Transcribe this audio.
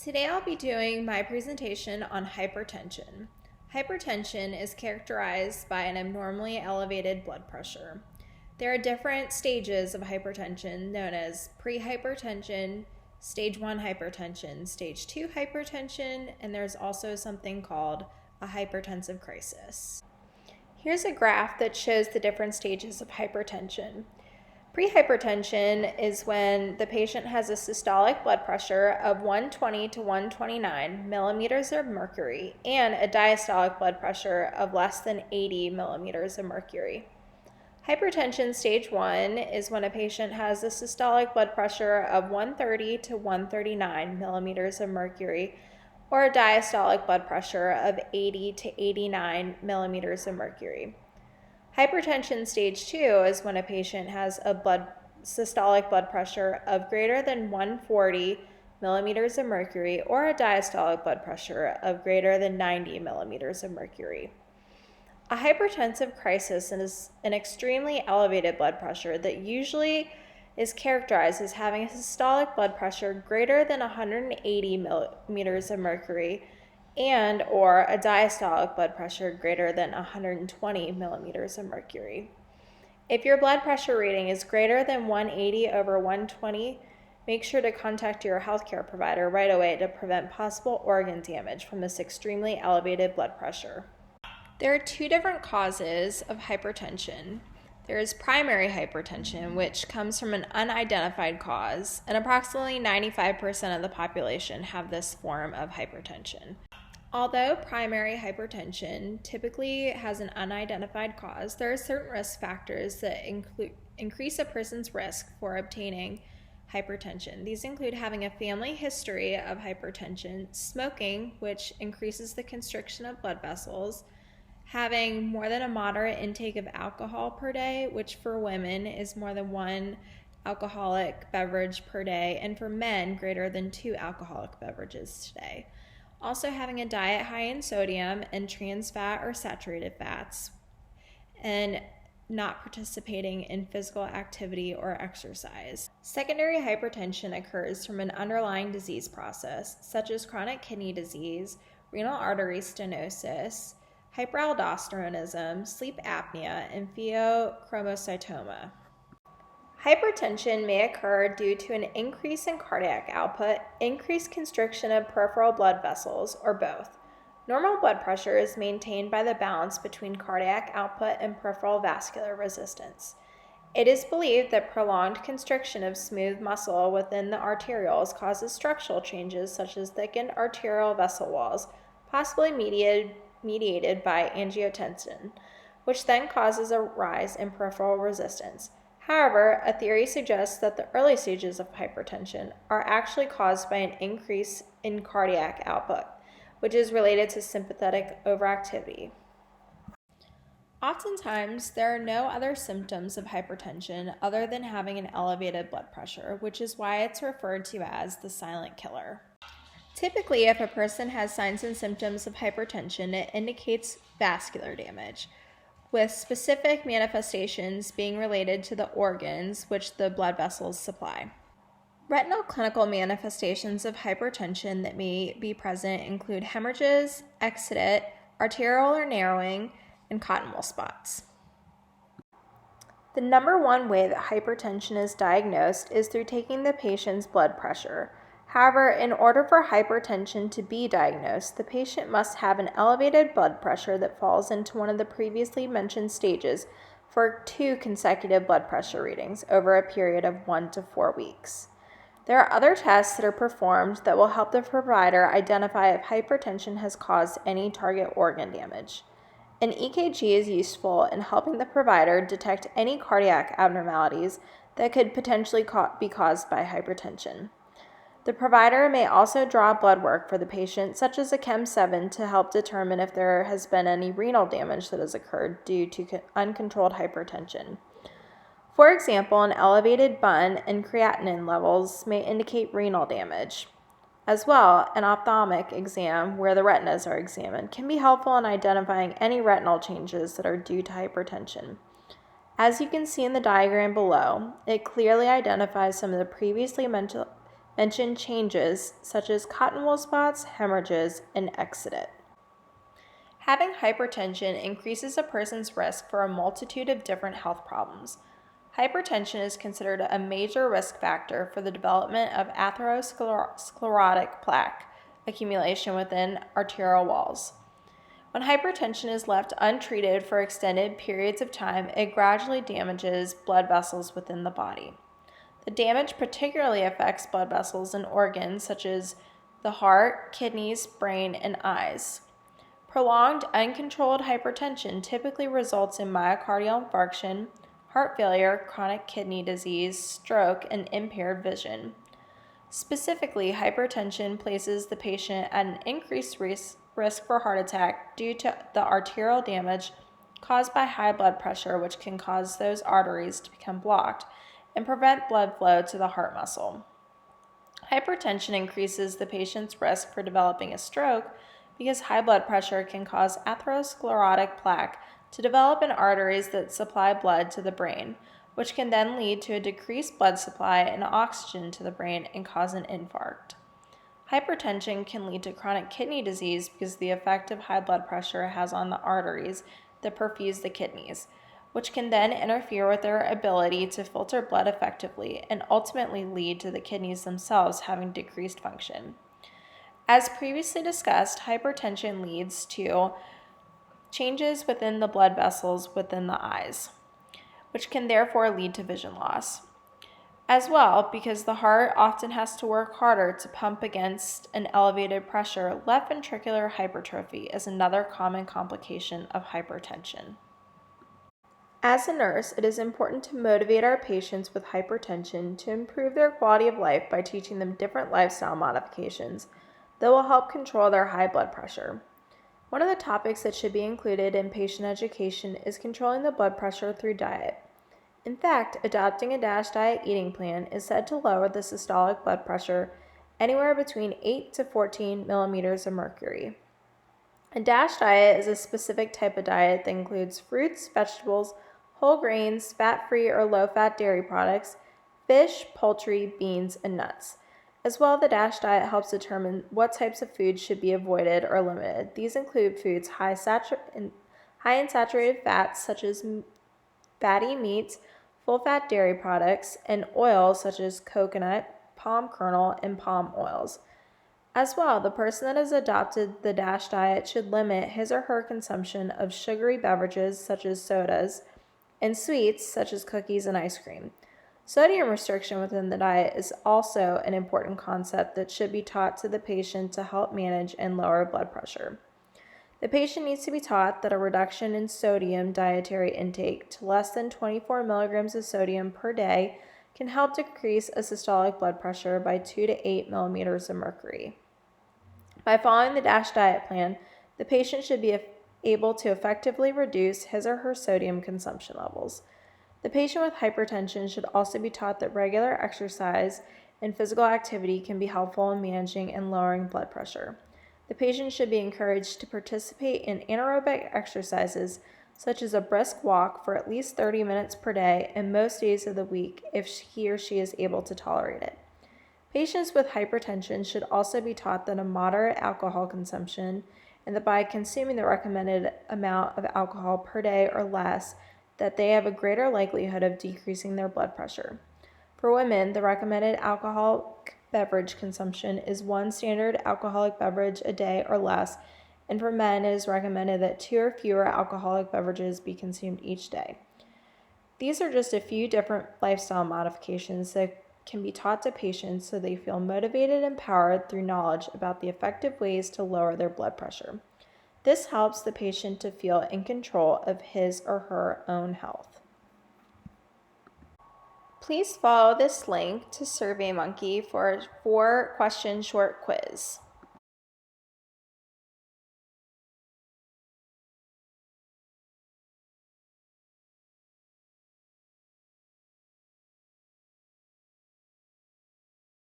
Today I'll be doing my presentation on hypertension. Hypertension is characterized by an abnormally elevated blood pressure. There are different stages of hypertension known as pre-hypertension, stage 1 hypertension, stage 2 hypertension, and there's also something called a hypertensive crisis. Here's a graph that shows the different stages of hypertension. Prehypertension is when the patient has a systolic blood pressure of 120 to 129 millimeters of mercury and a diastolic blood pressure of less than 80 millimeters of mercury. Hypertension stage 1 is when a patient has a systolic blood pressure of 130 to 139 millimeters of mercury or a diastolic blood pressure of 80 to 89 millimeters of mercury. Hypertension stage 2 is when a patient has a systolic blood pressure of greater than 140 millimeters of mercury or a diastolic blood pressure of greater than 90 millimeters of mercury. A hypertensive crisis is an extremely elevated blood pressure that usually is characterized as having a systolic blood pressure greater than 180 millimeters of mercury and or a diastolic blood pressure greater than 120 millimeters of mercury. If your blood pressure reading is greater than 180 over 120, make sure to contact your healthcare provider right away to prevent possible organ damage from this extremely elevated blood pressure. There are two different causes of hypertension. There is primary hypertension, which comes from an unidentified cause, and approximately 95% of the population have this form of hypertension. Although primary hypertension typically has an unidentified cause, there are certain risk factors that increase a person's risk for obtaining hypertension. These include having a family history of hypertension, smoking, which increases the constriction of blood vessels, having more than a moderate intake of alcohol per day, which for women is more than 1 alcoholic beverage per day, and for men, greater than 2 alcoholic beverages today. Also having a diet high in sodium and trans fat or saturated fats, and not participating in physical activity or exercise. Secondary hypertension occurs from an underlying disease process, such as chronic kidney disease, renal artery stenosis, hyperaldosteronism, sleep apnea, and pheochromocytoma. Hypertension may occur due to an increase in cardiac output, increased constriction of peripheral blood vessels, or both. Normal blood pressure is maintained by the balance between cardiac output and peripheral vascular resistance. It is believed that prolonged constriction of smooth muscle within the arterioles causes structural changes such as thickened arterial vessel walls, possibly mediated by angiotensin, which then causes a rise in peripheral resistance. However, a theory suggests that the early stages of hypertension are actually caused by an increase in cardiac output, which is related to sympathetic overactivity. Oftentimes, there are no other symptoms of hypertension other than having an elevated blood pressure, which is why it's referred to as the silent killer. Typically, if a person has signs and symptoms of hypertension, it indicates vascular damage, with specific manifestations being related to the organs which the blood vessels supply. Retinal clinical manifestations of hypertension that may be present include hemorrhages, exudate, arteriolar narrowing, and cottonwool spots. The number one way that hypertension is diagnosed is through taking the patient's blood pressure. However, in order for hypertension to be diagnosed, the patient must have an elevated blood pressure that falls into one of the previously mentioned stages for 2 consecutive blood pressure readings over a period of 1 to 4 weeks. There are other tests that are performed that will help the provider identify if hypertension has caused any target organ damage. An EKG is useful in helping the provider detect any cardiac abnormalities that could potentially be caused by hypertension. The provider may also draw blood work for the patient, such as a Chem7, to help determine if there has been any renal damage that has occurred due to uncontrolled hypertension. For example, an elevated BUN and creatinine levels may indicate renal damage. As well, an ophthalmic exam, where the retinas are examined, can be helpful in identifying any retinal changes that are due to hypertension. As you can see in the diagram below, it clearly identifies some of the previously mentioned mention changes such as cotton wool spots, hemorrhages, and exudate. Having hypertension increases a person's risk for a multitude of different health problems. Hypertension is considered a major risk factor for the development of atherosclerotic plaque accumulation within arterial walls. When hypertension is left untreated for extended periods of time, it gradually damages blood vessels within the body. The damage particularly affects blood vessels in organs such as the heart, kidneys, brain, and eyes. Prolonged, uncontrolled hypertension typically results in myocardial infarction, heart failure, chronic kidney disease, stroke, and impaired vision. Specifically, hypertension places the patient at an increased risk for heart attack due to the arterial damage caused by high blood pressure, which can cause those arteries to become blocked and prevent blood flow to the heart muscle. Hypertension increases the patient's risk for developing a stroke because high blood pressure can cause atherosclerotic plaque to develop in arteries that supply blood to the brain, which can then lead to a decreased blood supply and oxygen to the brain and cause an infarct. Hypertension can lead to chronic kidney disease because of the effect of high blood pressure has on the arteries that perfuse the kidneys, which can then interfere with their ability to filter blood effectively and ultimately lead to the kidneys themselves having decreased function. As previously discussed, hypertension leads to changes within the blood vessels within the eyes, which can therefore lead to vision loss. As well, because the heart often has to work harder to pump against an elevated pressure, left ventricular hypertrophy is another common complication of hypertension. As a nurse, it is important to motivate our patients with hypertension to improve their quality of life by teaching them different lifestyle modifications that will help control their high blood pressure. One of the topics that should be included in patient education is controlling the blood pressure through diet. In fact, adopting a DASH diet eating plan is said to lower the systolic blood pressure anywhere between 8 to 14 millimeters of mercury. A DASH diet is a specific type of diet that includes fruits, vegetables, whole grains, fat-free or low-fat dairy products, fish, poultry, beans, and nuts. As well, the DASH diet helps determine what types of foods should be avoided or limited. These include foods high in saturated fats, such as fatty meats, full-fat dairy products, and oils such as coconut, palm kernel, and palm oils. As well, the person that has adopted the DASH diet should limit his or her consumption of sugary beverages such as sodas and sweets such as cookies and ice cream. Sodium restriction within the diet is also an important concept that should be taught to the patient to help manage and lower blood pressure. The patient needs to be taught that a reduction in sodium dietary intake to less than 24 milligrams of sodium per day can help decrease a systolic blood pressure by 2 to 8 millimeters of mercury. By following the DASH diet plan, the patient should be able to effectively reduce his or her sodium consumption levels. The patient with hypertension should also be taught that regular exercise and physical activity can be helpful in managing and lowering blood pressure. The patient should be encouraged to participate in anaerobic exercises such as a brisk walk for at least 30 minutes per day and most days of the week if he or she is able to tolerate it. Patients with hypertension should also be taught that a moderate alcohol consumption and that by consuming the recommended amount of alcohol per day or less, that they have a greater likelihood of decreasing their blood pressure. For women, the recommended alcoholic beverage consumption is 1 standard alcoholic beverage a day or less, and for men, it is recommended that 2 or fewer alcoholic beverages be consumed each day. These are just a few different lifestyle modifications that can be taught to patients so they feel motivated and empowered through knowledge about the effective ways to lower their blood pressure. This helps the patient to feel in control of his or her own health. Please follow this link to SurveyMonkey for a 4-question short quiz.